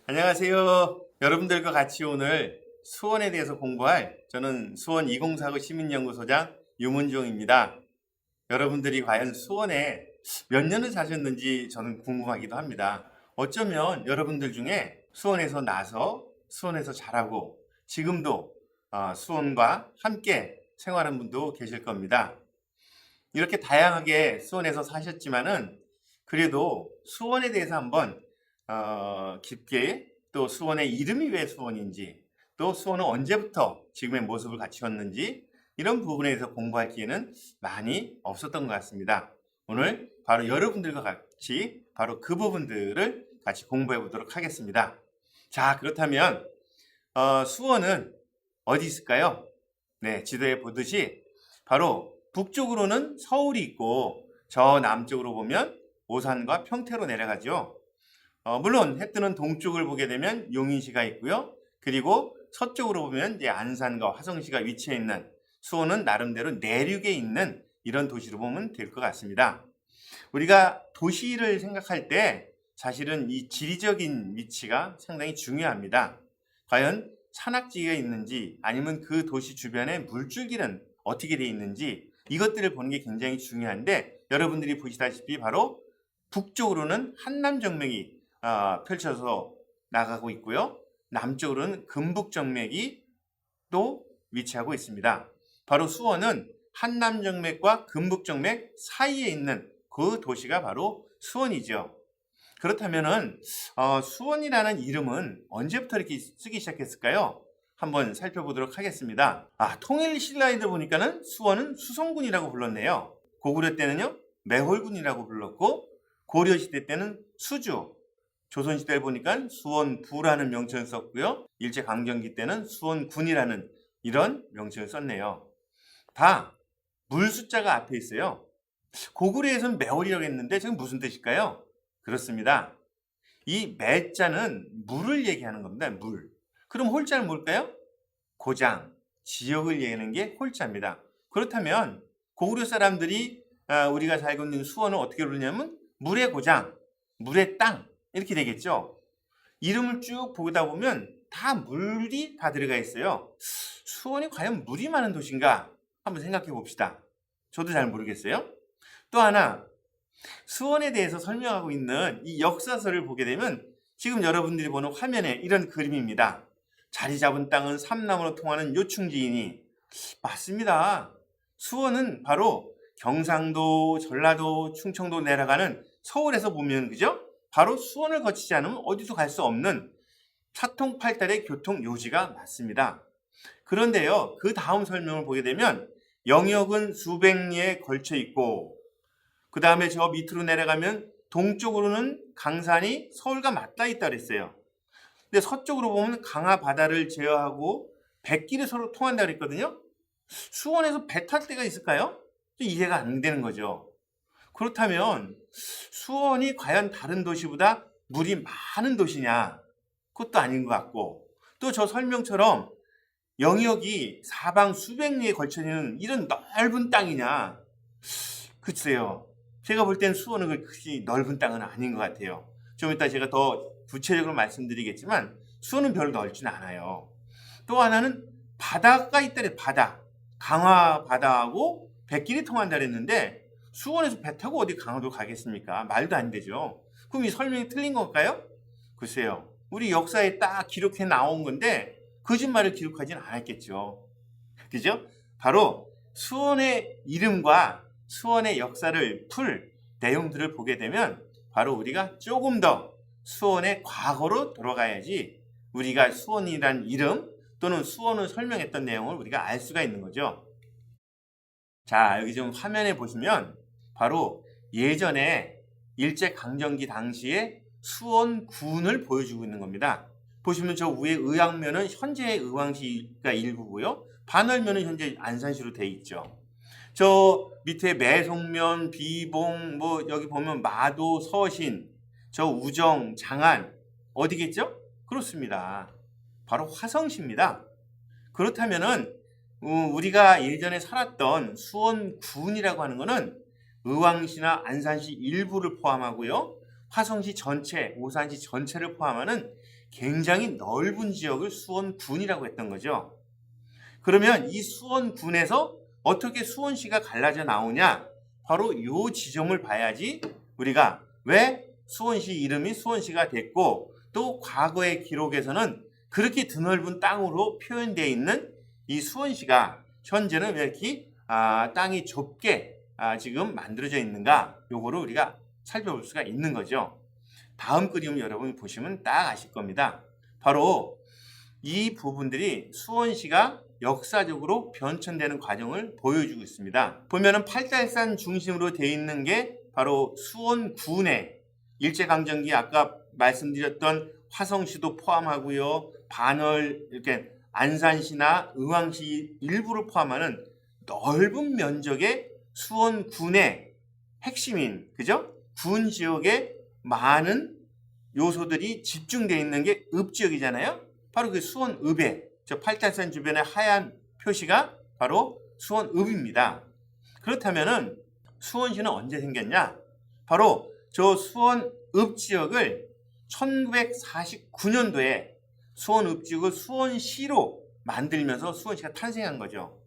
안녕하세요. 여러분들과 같이 오늘 수원에 대해서 공부할 저는 수원 2049 시민연구소장 유문종입니다. 여러분들이 과연 수원에 몇 년을 사셨는지 저는 궁금하기도 합니다. 어쩌면 여러분들 중에 수원에서 나서 수원에서 자라고 지금도 수원과 함께 생활하는 분도 계실 겁니다. 이렇게 다양하게 수원에서 사셨지만은 그래도 수원에 대해서 한번 깊게 또 수원의 이름이 왜 수원인지 또 수원은 언제부터 지금의 모습을 갖추었는지 이런 부분에 대해서 공부할 기회는 많이 없었던 것 같습니다. 오늘 바로 여러분들과 같이 바로 그 부분들을 같이 공부해 보도록 하겠습니다. 자, 그렇다면 수원은 어디 있을까요? 네, 지도에 보듯이 바로 북쪽으로는 서울이 있고 저 남쪽으로 보면 오산과 평택으로 내려가죠. 물론 해 뜨는 동쪽을 보게 되면 용인시가 있고요. 그리고 서쪽으로 보면 이제 안산과 화성시가 위치해 있는 수원은 나름대로 내륙에 있는 이런 도시로 보면 될 것 같습니다. 우리가 도시를 생각할 때 사실은 이 지리적인 위치가 상당히 중요합니다. 과연 산악지가 있는지 아니면 그 도시 주변에 물줄기는 어떻게 되어 있는지 이것들을 보는 게 굉장히 중요한데 여러분들이 보시다시피 바로 북쪽으로는 한남정맥이 펼쳐서 나가고 있고요. 남쪽으로는 금북정맥이 또 위치하고 있습니다. 바로 수원은 한남정맥과 금북정맥 사이에 있는 그 도시가 바로 수원이죠. 그렇다면은 수원이라는 이름은 언제부터 이렇게 쓰기 시작했을까요? 한번 살펴보도록 하겠습니다. 통일신라에도 보니까는 수원은 수성군이라고 불렀네요. 고구려 때는요 매홀군이라고 불렀고 고려시대 때는 수주, 조선시대를 보니까 수원부라는 명칭을 썼고요. 일제강점기 때는 수원군이라는 이런 명칭을 썼네요. 다 물 숫자가 앞에 있어요. 고구려에서는 매월이라고 했는데 지금 무슨 뜻일까요? 그렇습니다. 이 매자는 물을 얘기하는 겁니다. 물. 그럼 홀자는 뭘까요? 고장, 지역을 얘기하는 게 홀자입니다. 그렇다면 고구려 사람들이 우리가 살고 있는 수원을 어떻게 부르냐면 물의 고장, 물의 땅 이렇게 되겠죠. 이름을 쭉 보다 보면 다 물이 다 들어가 있어요. 수원이 과연 물이 많은 도시인가? 한번 생각해 봅시다. 저도 잘 모르겠어요. 또 하나 수원에 대해서 설명하고 있는 이 역사서를 보게 되면 지금 여러분들이 보는 화면에 이런 그림입니다. 자리 잡은 땅은 삼남으로 통하는 요충지이니 맞습니다. 수원은 바로 경상도, 전라도, 충청도 내려가는 서울에서 보면 그죠? 바로 수원을 거치지 않으면 어디도 갈 수 없는 사통팔달의 교통 요지가 맞습니다. 그런데요, 그 다음 설명을 보게 되면 영역은 수백 리에 걸쳐 있고 그 다음에 저 밑으로 내려가면 동쪽으로는 강산이 서울과 맞닿아 있다 그랬어요. 근데 서쪽으로 보면 강화 바다를 제어하고 뱃길이 서로 통한다 그랬거든요. 수원에서 배 탈 데가 있을까요? 이해가 안 되는 거죠. 그렇다면 수원이 과연 다른 도시보다 물이 많은 도시냐? 그것도 아닌 것 같고 또 저 설명처럼 영역이 사방 수백 리에 걸쳐 있는 이런 넓은 땅이냐? 글쎄요. 제가 볼 땐 수원은 그렇게 넓은 땅은 아닌 것 같아요. 좀 이따 제가 더 구체적으로 말씀드리겠지만 수원은 별로 넓지는 않아요. 또 하나는 바다가 있다래 바다. 강화 바다하고 뱃길이 통한다 그랬는데 수원에서 배 타고 어디 강화도 가겠습니까? 말도 안 되죠. 그럼 이 설명이 틀린 걸까요? 글쎄요. 우리 역사에 딱 기록해 나온 건데 거짓말을 기록하지는 않았겠죠. 그죠? 바로 수원의 이름과 수원의 역사를 풀 내용들을 보게 되면 바로 우리가 조금 더 수원의 과거로 돌아가야지 우리가 수원이란 이름 또는 수원을 설명했던 내용을 우리가 알 수가 있는 거죠. 자, 여기 좀 화면에 보시면 바로 예전에 일제강점기 당시에 수원군을 보여주고 있는 겁니다. 보시면 저 위에 의왕면은 현재 의왕시가 일부고요. 반월면은 현재 안산시로 되어 있죠. 저 밑에 매송면, 비봉, 뭐 여기 보면 마도, 서신, 저 우정, 장안 어디겠죠? 그렇습니다. 바로 화성시입니다. 그렇다면은 우리가 예전에 살았던 수원군이라고 하는 거는 의왕시나 안산시 일부를 포함하고요. 화성시 전체, 오산시 전체를 포함하는 굉장히 넓은 지역을 수원군이라고 했던 거죠. 그러면 이 수원군에서 어떻게 수원시가 갈라져 나오냐? 바로 이 지점을 봐야지 우리가 왜 수원시 이름이 수원시가 됐고 또 과거의 기록에서는 그렇게 드넓은 땅으로 표현되어 있는 이 수원시가 현재는 왜 이렇게 땅이 좁게 지금 만들어져 있는가? 요거를 우리가 살펴볼 수가 있는 거죠. 다음 그림을 여러분이 보시면 딱 아실 겁니다. 바로 이 부분들이 수원시가 역사적으로 변천되는 과정을 보여주고 있습니다. 보면은 팔달산 중심으로 되어 있는 게 바로 수원군의 일제강점기 아까 말씀드렸던 화성시도 포함하고요. 반월 이렇게 안산시나 의왕시 일부를 포함하는 넓은 면적의 수원군의 핵심인 그죠? 군 지역에 많은 요소들이 집중되어 있는 게 읍지역이잖아요. 바로 그 수원읍에 저 팔달산 주변의 하얀 표시가 바로 수원읍입니다. 그렇다면은 수원시는 언제 생겼냐? 바로 저 수원읍 지역을 1949년도에 수원읍 지역을 수원시로 만들면서 수원시가 탄생한 거죠.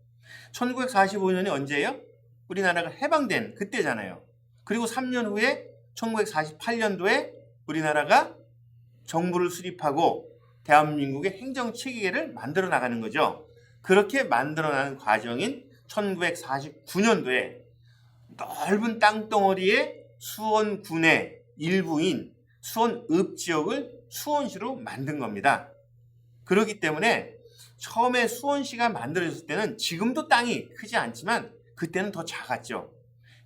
1945년이 언제예요? 우리나라가 해방된 그때잖아요. 그리고 3년 후에 1948년도에 우리나라가 정부를 수립하고 대한민국의 행정체계를 만들어 나가는 거죠. 그렇게 만들어 나가는 과정인 1949년도에 넓은 땅덩어리에 수원군의 일부인 수원읍 지역을 수원시로 만든 겁니다. 그렇기 때문에 처음에 수원시가 만들어졌을 때는 지금도 땅이 크지 않지만 그때는 더 작았죠.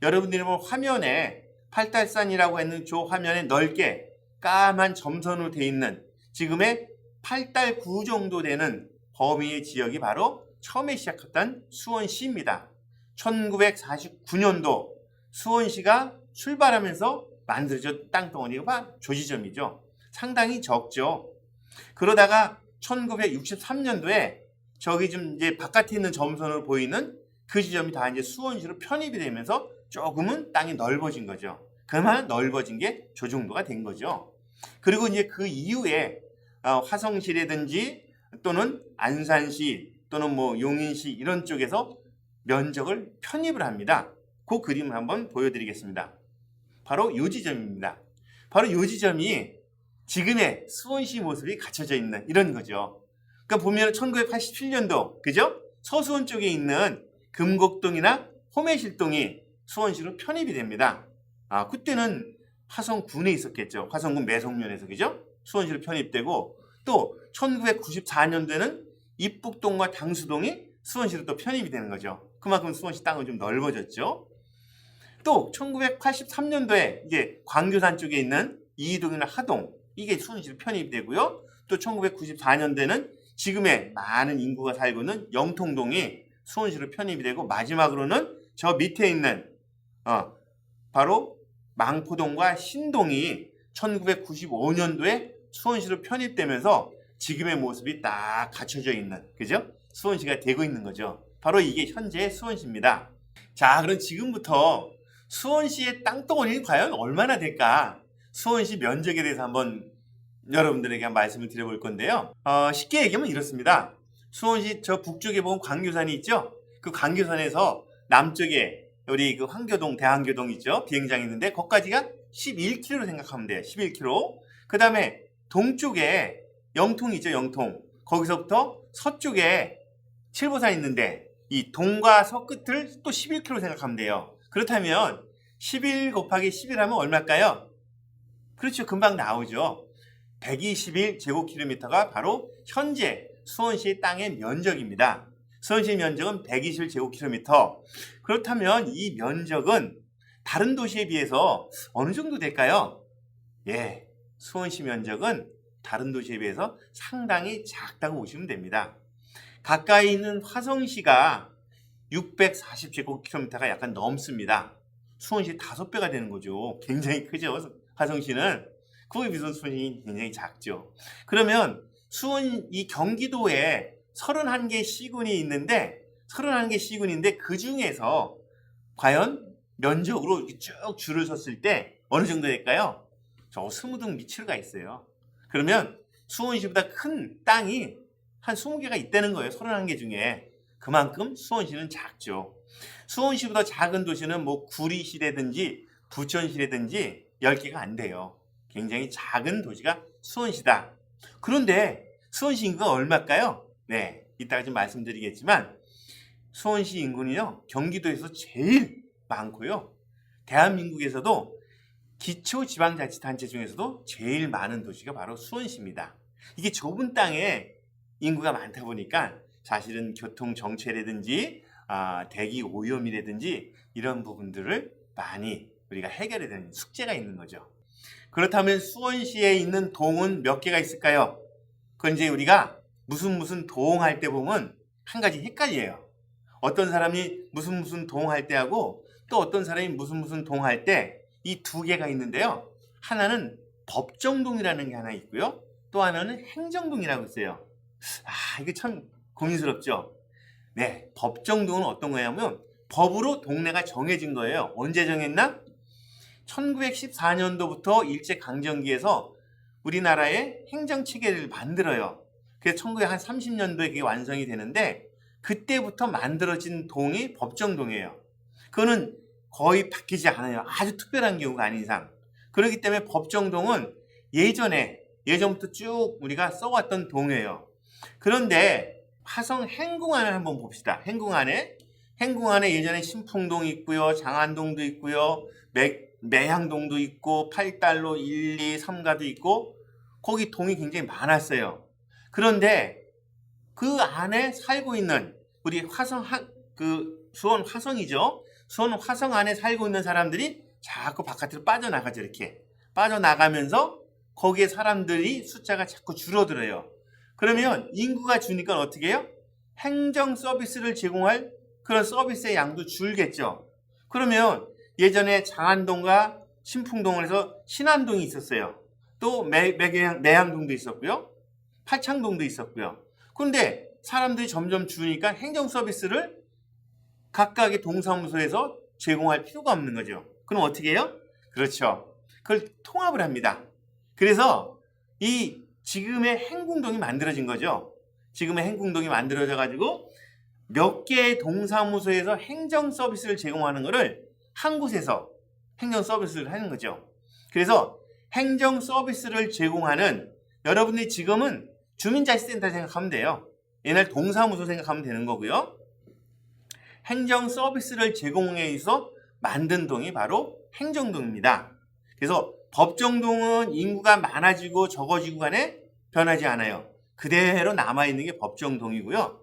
여러분들이 보면 화면에 팔달산이라고 했는 저 화면에 넓게 까만 점선으로 되어 있는 지금의 8달9 정도 되는 범위의 지역이 바로 처음에 시작했던 수원시입니다. 1949년도 수원시가 출발하면서 만들어진 땅덩어리가 조지점이죠. 상당히 적죠. 그러다가 1963년도에 저기 좀 이제 바깥에 있는 점선으로 보이는 그 지점이 다 이제 수원시로 편입이 되면서 조금은 땅이 넓어진 거죠. 그만 넓어진 게 저 정도가 된 거죠. 그리고 이제 그 이후에 화성시라든지 또는 안산시 또는 뭐 용인시 이런 쪽에서 면적을 편입을 합니다. 그 그림을 한번 보여드리겠습니다. 바로 이 지점입니다. 바로 이 지점이 지금의 수원시 모습이 갖춰져 있는 이런 거죠. 그러니까 보면 1987년도 그죠? 서수원 쪽에 있는 금곡동이나 호매실동이 수원시로 편입이 됩니다. 그때는 화성군에 있었겠죠. 화성군 매성면에서 그죠? 수원시로 편입되고 또 1994년도에는 입북동과 당수동이 수원시로 또 편입이 되는 거죠. 그만큼 수원시 땅은 좀 넓어졌죠. 또 1983년도에 이제 광교산 쪽에 있는 이동이나 하동 이게 수원시로 편입이 되고요. 또 1994년도에는 지금의 많은 인구가 살고 있는 영통동이 수원시로 편입이 되고 마지막으로는 저 밑에 있는 바로 망포동과 신동이 1995년도에 수원시로 편입되면서 지금의 모습이 딱 갖춰져 있는 그죠? 수원시가 되고 있는 거죠. 바로 이게 현재의 수원시입니다. 자, 그럼 지금부터 수원시의 땅덩어리는 과연 얼마나 될까? 수원시 면적에 대해서 한번 여러분들에게 말씀을 드려볼 건데요. 쉽게 얘기하면 이렇습니다. 수원시 저 북쪽에 보면 광교산이 있죠? 그 광교산에서 남쪽에 우리 그 황교동, 대한교동 있죠? 비행장이 있는데 거기까지가 11km로 생각하면 돼요. 11km. 그 다음에 동쪽에 영통 있죠? 영통. 거기서부터 서쪽에 칠보산 있는데 이 동과 서 끝을 또 11km 생각하면 돼요. 그렇다면 11 곱하기 11 하면 얼마일까요? 그렇죠. 금방 나오죠. 121제곱킬로미터가 바로 현재 수원시 땅의 면적입니다. 수원시 면적은 121제곱킬로미터. 그렇다면 이 면적은 다른 도시에 비해서 어느 정도 될까요? 예, 수원시 면적은 다른 도시에 비해서 상당히 작다고 보시면 됩니다. 가까이 있는 화성시가 640제곱킬로미터가 약간 넘습니다. 수원시 5배가 되는 거죠. 굉장히 크죠. 화성시는. 그거에 비해서 수원이 굉장히 작죠. 그러면 이 경기도에 31개 시군이 있는데 31개 시군인데 그 중에서 과연 면적으로 이렇게 쭉 줄을 섰을 때 어느 정도 될까요? 저 20등 밑으로가 있어요. 그러면 수원시보다 큰 땅이 한 20개가 있다는 거예요. 31개 중에. 그만큼 수원시는 작죠. 수원시보다 작은 도시는 뭐 구리시라든지 부천시라든지 10개가 안 돼요. 굉장히 작은 도시가 수원시다. 그런데 수원시 인구가 얼마일까요? 네, 이따가 좀 말씀드리겠지만 수원시 인구는요, 경기도에서 제일 많고요. 대한민국에서도 기초지방자치단체 중에서도 제일 많은 도시가 바로 수원시입니다. 이게 좁은 땅에 인구가 많다 보니까 사실은 교통정체라든지 대기 오염이라든지 이런 부분들을 많이 우리가 해결해야 되는 숙제가 있는 거죠. 그렇다면 수원시에 있는 동은 몇 개가 있을까요? 그건 이제 우리가 무슨 동할 때 보면 한 가지 헷갈려요. 어떤 사람이 무슨 동할 때 하고 또 어떤 사람이 무슨 동할 때 이 두 개가 있는데요. 하나는 법정동이라는 게 하나 있고요. 또 하나는 행정동이라고 있어요. 이게 참 고민스럽죠. 네, 법정동은 어떤 거냐면 법으로 동네가 정해진 거예요. 언제 정했나? 1914년도부터 일제강점기에서 우리나라의 행정체계를 만들어요. 그래서 1930년도에 그게 완성이 되는데 그때부터 만들어진 동이 법정동이에요. 그거는 거의 바뀌지 않아요. 아주 특별한 경우가 아닌 이상. 그렇기 때문에 법정동은 예전부터 쭉 우리가 써왔던 동이에요. 그런데 화성 행궁안을 한번 봅시다. 행궁안에 예전에 신풍동이 있고요. 장안동도 있고요. 매향동도 있고 팔달로 1, 2, 3가도 있고 거기 동이 굉장히 많았어요. 그런데 그 안에 살고 있는 우리 수원 화성이죠. 수원 화성 안에 살고 있는 사람들이 자꾸 바깥으로 빠져나가죠. 이렇게 빠져나가면서 거기에 사람들이 숫자가 자꾸 줄어들어요. 그러면 인구가 주니까 어떻게 해요? 행정 서비스를 제공할 그런 서비스의 양도 줄겠죠. 그러면 예전에 장안동과 신풍동을 해서 신안동이 있었어요. 또 매향동도 있었고요. 팔창동도 있었고요. 그런데 사람들이 점점 줄으니까 행정 서비스를 각각의 동사무소에서 제공할 필요가 없는 거죠. 그럼 어떻게 해요? 그렇죠. 그걸 통합을 합니다. 그래서 이 지금의 행궁동이 만들어진 거죠. 지금의 행궁동이 만들어져 가지고 몇 개의 동사무소에서 행정 서비스를 제공하는 것을 한 곳에서 행정 서비스를 하는 거죠. 그래서 행정 서비스를 제공하는 여러분들이 지금은 주민자치센터 생각하면 돼요. 옛날 동사무소 생각하면 되는 거고요. 행정 서비스를 제공해 있어 만든 동이 바로 행정동입니다. 그래서 법정동은 인구가 많아지고 적어지고 간에 변하지 않아요. 그대로 남아있는 게 법정동이고요.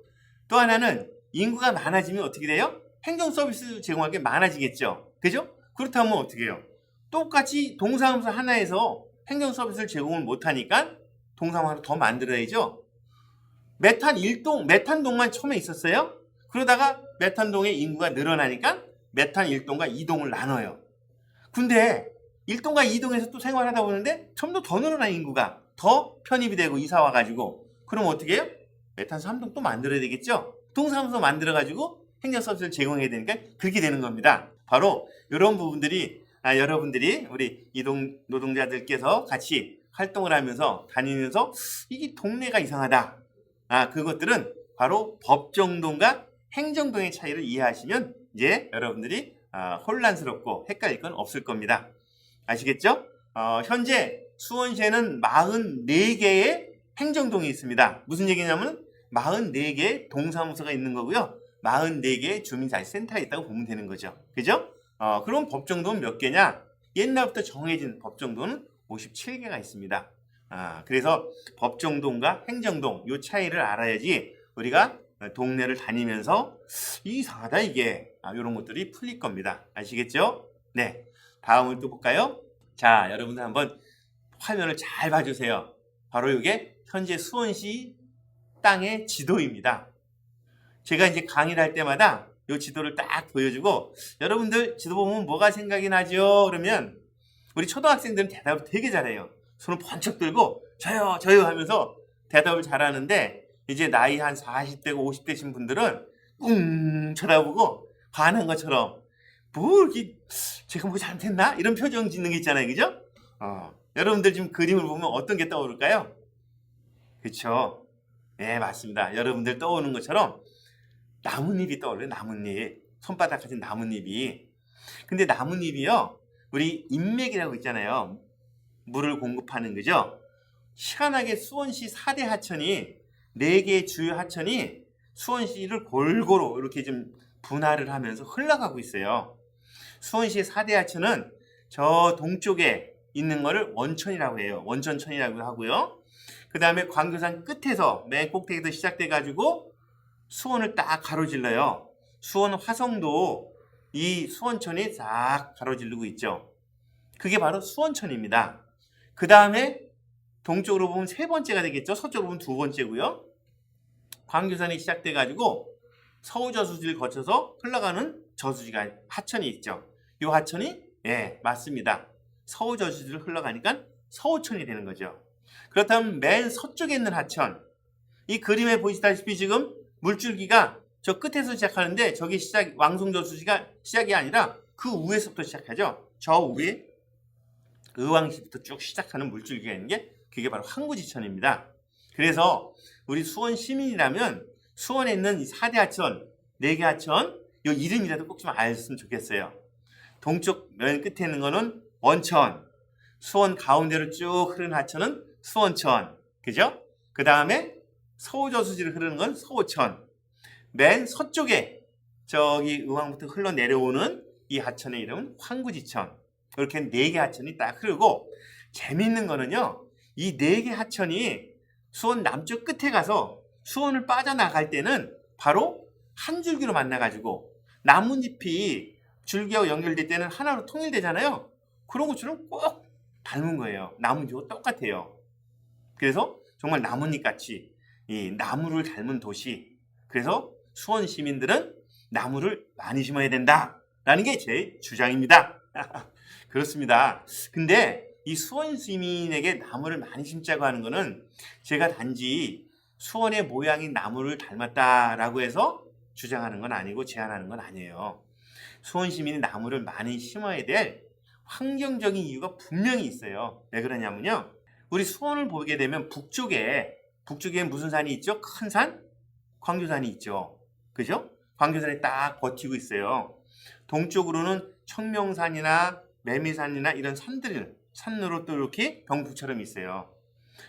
또 하나는 인구가 많아지면 어떻게 돼요? 행정 서비스 제공할 게 많아지겠죠. 그죠? 그렇다면 어떻게 해요? 똑같이 동사무소 하나에서 행정 서비스를 제공을 못하니까 동사무소 하나 더 만들어야죠. 메탄동만 처음에 있었어요. 그러다가 메탄동의 인구가 늘어나니까 메탄 1동과 2동을 나눠요. 근데 1동과 2동에서 또 생활하다 보는데 점점 더 늘어난 인구가 더 편입이 되고 이사 와가지고 그럼 어떻게 해요? 메탄 3동 또 만들어야 되겠죠? 동사무소 만들어가지고 행정 서비스를 제공해야 되니까 그렇게 되는 겁니다. 바로 이런 부분들이 여러분들이 우리 이동 노동자들께서 같이 활동을 하면서 다니면서 이게 동네가 이상하다. 그것들은 바로 법정동과 행정동의 차이를 이해하시면 이제 여러분들이 혼란스럽고 헷갈릴 건 없을 겁니다. 아시겠죠? 현재 수원시에는 44개의 행정동이 있습니다. 무슨 얘기냐면 44개의 동사무소가 있는 거고요. 44개의 주민자치센터가 있다고 보면 되는 거죠. 그죠? 그럼 법정동은 몇 개냐? 옛날부터 정해진 법정동은 57개가 있습니다. 그래서 법정동과 행정동 이 차이를 알아야지 우리가 동네를 다니면서 이상하다 이게 이런 것들이 풀릴 겁니다. 아시겠죠? 네, 다음을 또 볼까요? 자, 여러분들 한번 화면을 잘 봐주세요. 바로 이게 현재 수원시 땅의 지도입니다. 제가 이제 강의를 할 때마다 이 지도를 딱 보여주고 여러분들 지도 보면 뭐가 생각이 나죠? 그러면 우리 초등학생들은 대답을 되게 잘해요. 손을 번쩍 들고 저요 하면서 대답을 잘하는데 이제 나이 한 40대고 50대신 분들은 꿍 쳐다보고 반한 것처럼 뭐 이렇게 제가 뭐 잘못했나? 이런 표정 짓는 게 있잖아요. 그죠? 여러분들 지금 그림을 보면 어떤 게 떠오를까요? 그쵸? 네, 맞습니다. 여러분들 떠오르는 것처럼 나뭇잎이 떠올려요. 나뭇잎. 손바닥 같은 나뭇잎이. 근데 나뭇잎이요. 우리 인맥이라고 있잖아요. 물을 공급하는 거죠. 희한하게 수원시 4대 하천이 4개의 주요 하천이 수원시를 골고루 이렇게 좀 분할을 하면서 흘러가고 있어요. 수원시의 4대 하천은 저 동쪽에 있는 거를 원천이라고 해요. 원천천이라고 하고요. 그 다음에 광교산 끝에서 맨 꼭대기에서 시작돼 가지고 수원을 딱 가로질러요. 수원 화성도 이 수원천이 싹 가로지르고 있죠. 그게 바로 수원천입니다. 그 다음에 동쪽으로 보면 세 번째가 되겠죠. 서쪽으로 보면 두 번째고요. 광교산이 시작돼 가지고 서우저수지를 거쳐서 흘러가는 저수지가 하천이 있죠. 이 하천이 맞습니다. 서우저수지를 흘러가니까 서우천이 되는 거죠. 그렇다면 맨 서쪽에 있는 하천, 이 그림에 보시다시피 지금 물줄기가 저 끝에서 시작하는데 저기 왕송저수지가 시작이 아니라 그 위에서부터 시작하죠. 저 위에 의왕시부터 쭉 시작하는 물줄기가 있는 게 그게 바로 항구지천입니다. 그래서 우리 수원 시민이라면 수원에 있는 이 4대 하천, 4개 하천 이 이름이라도 꼭 좀 알았으면 좋겠어요. 동쪽 맨 끝에 있는 거는 원천, 수원 가운데로 쭉 흐르는 하천은 수원천, 그죠? 그 다음에 서우저수지를 흐르는 건 서우천, 맨 서쪽에 저기 의왕부터 흘러내려오는 이 하천의 이름은 황구지천. 이렇게 4개 하천이 딱 흐르고, 재미있는 거는요, 이 4개 하천이 수원 남쪽 끝에 가서 수원을 빠져나갈 때는 바로 한 줄기로 만나가지고 나뭇잎이 줄기하고 연결될 때는 하나로 통일되잖아요. 그런 것처럼 꼭 닮은 거예요. 나뭇잎하고 똑같아요. 그래서 정말 나뭇잎같이 이 나무를 닮은 도시. 그래서 수원 시민들은 나무를 많이 심어야 된다라는 게 제 주장입니다. 그렇습니다. 근데 이 수원 시민에게 나무를 많이 심자고 하는 거는 제가 단지 수원의 모양인 나무를 닮았다라고 해서 주장하는 건 아니고 제안하는 건 아니에요. 수원 시민이 나무를 많이 심어야 될 환경적인 이유가 분명히 있어요. 왜 그러냐면요. 우리 수원을 보게 되면 북쪽에 무슨 산이 있죠? 큰 산? 광교산이 있죠. 그죠? 광교산이 딱 버티고 있어요. 동쪽으로는 청명산이나 매미산이나 이런 산으로 또 이렇게 병풍처럼 있어요.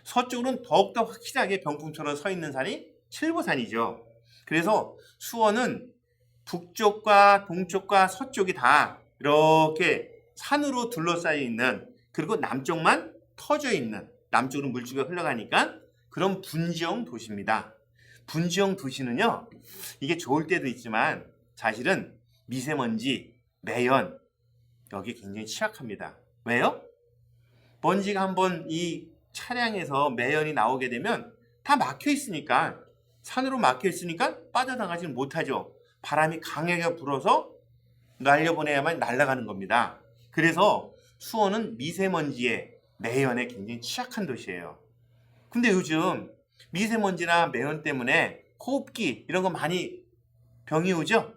서쪽으로는 더욱더 확실하게 병풍처럼 서 있는 산이 칠보산이죠. 그래서 수원은 북쪽과 동쪽과 서쪽이 다 이렇게 산으로 둘러싸여 있는, 그리고 남쪽만 터져 있는, 남쪽으로 물줄기가 흘러가니까 그런 분지형 도시입니다. 분지형 도시는요, 이게 좋을 때도 있지만 사실은 미세먼지, 매연, 여기 굉장히 취약합니다. 왜요? 먼지가 한번 이 차량에서 매연이 나오게 되면 다 막혀 있으니까, 산으로 막혀 있으니까 빠져나가지 못하죠. 바람이 강하게 불어서 날려보내야만 날아가는 겁니다. 그래서 수원은 미세먼지에, 매연에 굉장히 취약한 도시예요. 근데 요즘 미세먼지나 매연 때문에 호흡기 이런 거 많이 병이 오죠?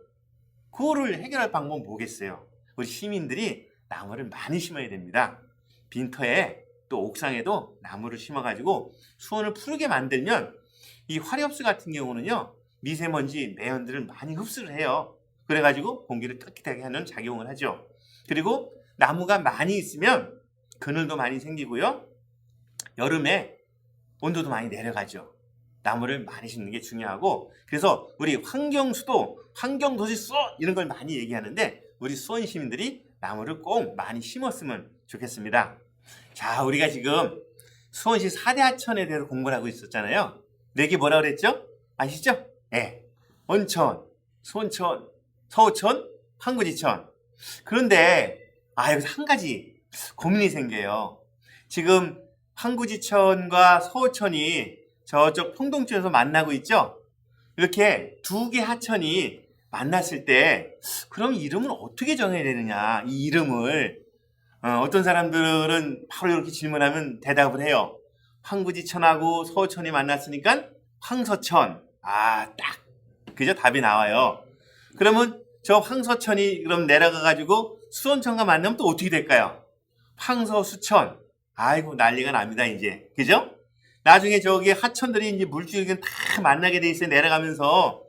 그거를 해결할 방법은 뭐겠어요? 우리 시민들이 나무를 많이 심어야 됩니다. 빈터에 또 옥상에도 나무를 심어가지고 수원을 푸르게 만들면 이 화력수 같은 경우는요, 미세먼지, 매연들을 많이 흡수를 해요. 그래가지고 공기를 깨끗하게 하는 작용을 하죠. 그리고 나무가 많이 있으면 그늘도 많이 생기고요. 여름에 온도도 많이 내려가죠. 나무를 많이 심는 게 중요하고, 그래서 우리 환경수도, 환경도시 수원 이런 걸 많이 얘기하는데 우리 수원 시민들이 나무를 꼭 많이 심었으면 좋겠습니다. 자, 우리가 지금 수원시 4대 하천에 대해서 공부를 하고 있었잖아요. 4개 뭐라 그랬죠? 아시죠? 네. 원천, 수원천, 서우천, 황구지천. 그런데 여기서 한 가지 고민이 생겨요. 지금 황구지천과 서우천이 저쪽 평동쪽에서 만나고 있죠? 이렇게 2개 하천이 만났을 때 그럼 이름을 어떻게 정해야 되느냐, 이 이름을. 어떤 사람들은 바로 이렇게 질문하면 대답을 해요. 황구지천하고 서우천이 만났으니까 황서천. 딱 그죠? 답이 나와요. 그러면 저 황서천이 그럼 내려가가지고 수원천과 만나면 또 어떻게 될까요? 황서수천. 아이고, 난리가 납니다, 이제. 그죠? 나중에 저기 하천들이 이제 물줄기는 다 만나게 돼 있어요, 내려가면서.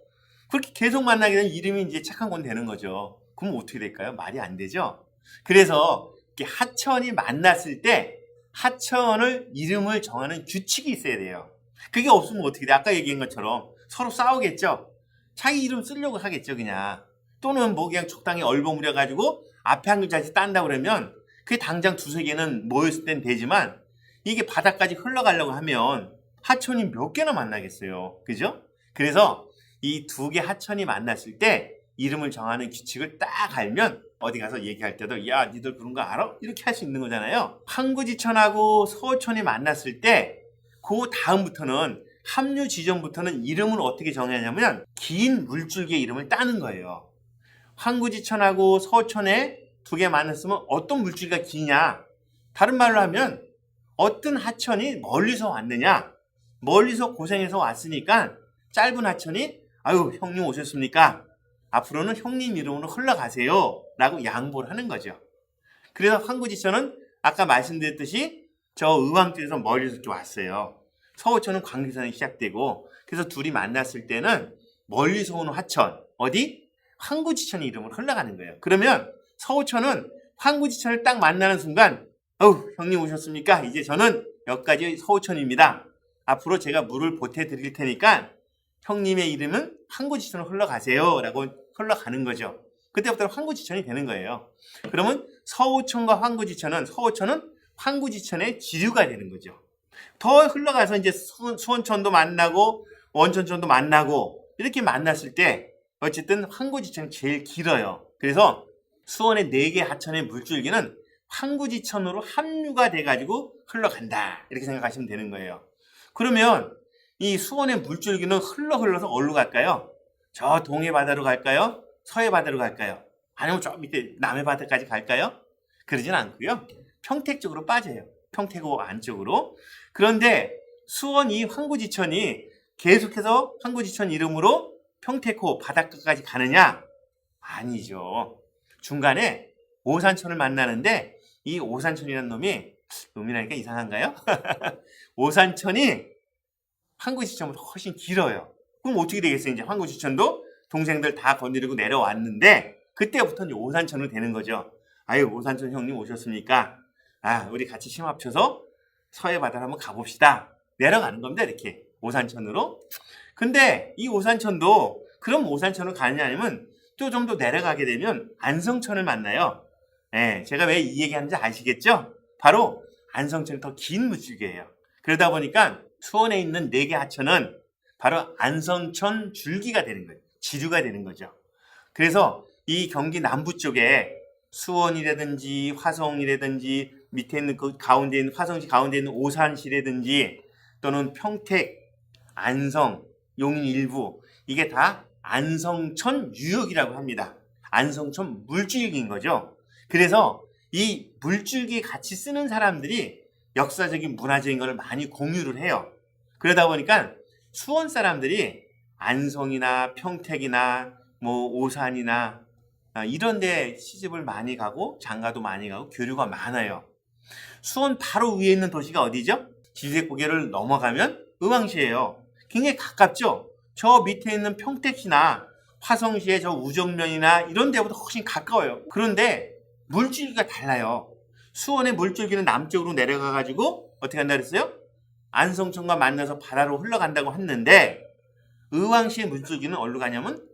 그렇게 계속 만나게 되면 이름이 이제 착한 건 되는 거죠. 그럼 어떻게 될까요? 말이 안 되죠? 그래서 이렇게 하천이 만났을 때 하천을 이름을 정하는 규칙이 있어야 돼요. 그게 없으면 어떻게 돼? 아까 얘기한 것처럼 서로 싸우겠죠? 자기 이름 쓰려고 하겠죠, 그냥. 또는 뭐 그냥 적당히 얼버무려가지고 앞에 한 글자씩 딴다 그러면 그게 당장 두세 개는 모였을 땐 되지만 이게 바닥까지 흘러가려고 하면 하천이 몇 개나 만나겠어요. 그죠? 그래서 이 두 개 하천이 만났을 때 이름을 정하는 규칙을 딱 알면 어디 가서 얘기할 때도 야, 니들 그런 거 알아? 이렇게 할 수 있는 거잖아요. 황구지천하고 서천이 만났을 때 그 다음부터는 합류 지점부터는 이름을 어떻게 정하냐면 긴 물줄기의 이름을 따는 거예요. 황구지천하고 서천에 두 개 만났으면 어떤 물줄기가 기냐? 다른 말로 하면 어떤 하천이 멀리서 왔느냐? 멀리서 고생해서 왔으니까 짧은 하천이 아유, 형님 오셨습니까? 앞으로는 형님 이름으로 흘러가세요 라고 양보를 하는 거죠. 그래서 황구지천은 아까 말씀드렸듯이 저 의왕 쪽에서 멀리서 왔어요. 서호천은 광개선이 시작되고 그래서 둘이 만났을 때는 멀리서 오는 하천 어디? 황구지천 이름으로 흘러가는 거예요. 그러면 서호천은 황구지천을 딱 만나는 순간 어우, 형님 오셨습니까? 이제 저는 여기까지 서호천입니다. 앞으로 제가 물을 보태드릴 테니까 형님의 이름은 황구지천으로 흘러가세요 라고 흘러가는 거죠. 그때부터 황구지천이 되는 거예요. 그러면 서호천과 황구지천은 황구지천의 지류가 되는 거죠. 더 흘러가서 이제 수원천도 만나고 원천천도 만나고 이렇게 만났을 때 어쨌든 황구지천이 제일 길어요. 그래서 수원의 4개 하천의 물줄기는 황구지천으로 합류가 돼가지고 흘러간다 이렇게 생각하시면 되는 거예요. 그러면 이 수원의 물줄기는 흘러서 어디로 갈까요? 저 동해 바다로 갈까요? 서해 바다로 갈까요? 아니면 저 밑에 남해 바다까지 갈까요? 그러진 않고요. 평택 쪽으로 빠져요. 평택호 안쪽으로. 그런데 수원 이 황구지천이 계속해서 황구지천 이름으로 평택호 바닷가까지 가느냐? 아니죠. 중간에 오산천을 만나는데 이 오산천이라는 놈이라니까 이상한가요? 오산천이 황구지천보다 훨씬 길어요. 그럼 어떻게 되겠어요? 이제 황구지천도 동생들 다 건드리고 내려왔는데 그때부터 이제 오산천으로 되는 거죠. 아유, 오산천 형님 오셨습니까? 아, 우리 같이 힘 합쳐서 서해 바다를 한번 가봅시다. 내려가는 겁니다. 이렇게 오산천으로. 근데 이 오산천도 그럼 오산천으로 가느냐 아니면 또 좀 더 내려가게 되면 안성천을 만나요. 예, 제가 왜 이 얘기하는지 아시겠죠? 바로 안성천이 더 긴 물줄기예요. 그러다 보니까 수원에 있는 4개 하천은 바로 안성천 줄기가 되는 거예요. 지류가 되는 거죠. 그래서 이 경기 남부 쪽에 수원이라든지 화성이라든지 밑에 있는 그 가운데 있는 화성시 가운데 있는 오산시라든지 또는 평택, 안성, 용인 일부 이게 다 안성천 유역이라고 합니다. 안성천 물줄기인 거죠. 그래서 이 물줄기 같이 쓰는 사람들이 역사적인 문화적인 걸 많이 공유를 해요. 그러다 보니까 수원 사람들이 안성이나 평택이나 뭐 오산이나 이런 데 시집을 많이 가고 장가도 많이 가고 교류가 많아요. 수원 바로 위에 있는 도시가 어디죠? 지색고개를 넘어가면 의왕시예요. 굉장히 가깝죠? 저 밑에 있는 평택시나 화성시의 저 우정면이나 이런 데보다 훨씬 가까워요. 그런데 물줄기가 달라요. 수원의 물줄기는 남쪽으로 내려가가지고 어떻게 한다 그랬어요? 안성천과 만나서 바다로 흘러간다고 했는데 의왕시의 물줄기는 어디로 가냐면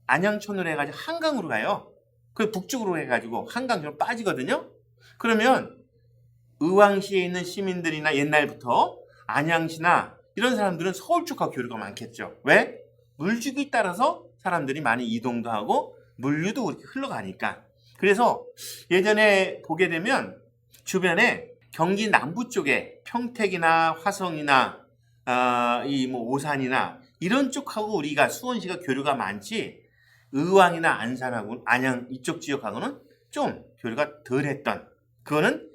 안양천으로 해가지고 한강으로 가요. 그 북쪽으로 해가지고 한강으로 빠지거든요. 그러면 의왕시에 있는 시민들이나 옛날부터 안양시나 이런 사람들은 서울 쪽하고 교류가 많겠죠. 왜? 물줄기 따라서 사람들이 많이 이동도 하고 물류도 그렇게 흘러가니까. 그래서 예전에 보게 되면 주변에 경기 남부 쪽에 평택이나 화성이나 이 뭐 오산이나 이런 쪽하고 우리가 수원시가 교류가 많지 의왕이나 안산하고 안양 이쪽 지역하고는 좀 교류가 덜했던 그거는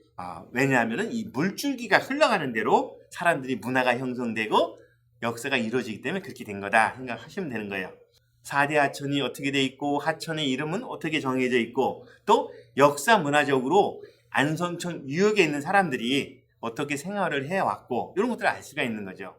왜냐하면 이 물줄기가 흘러가는 대로 사람들이 문화가 형성되고 역사가 이루어지기 때문에 그렇게 된 거다 생각하시면 되는 거예요. 4대 하천이 어떻게 돼 있고 하천의 이름은 어떻게 정해져 있고 또 역사 문화적으로 안성천 유역에 있는 사람들이 어떻게 생활을 해왔고 이런 것들을 알 수가 있는 거죠.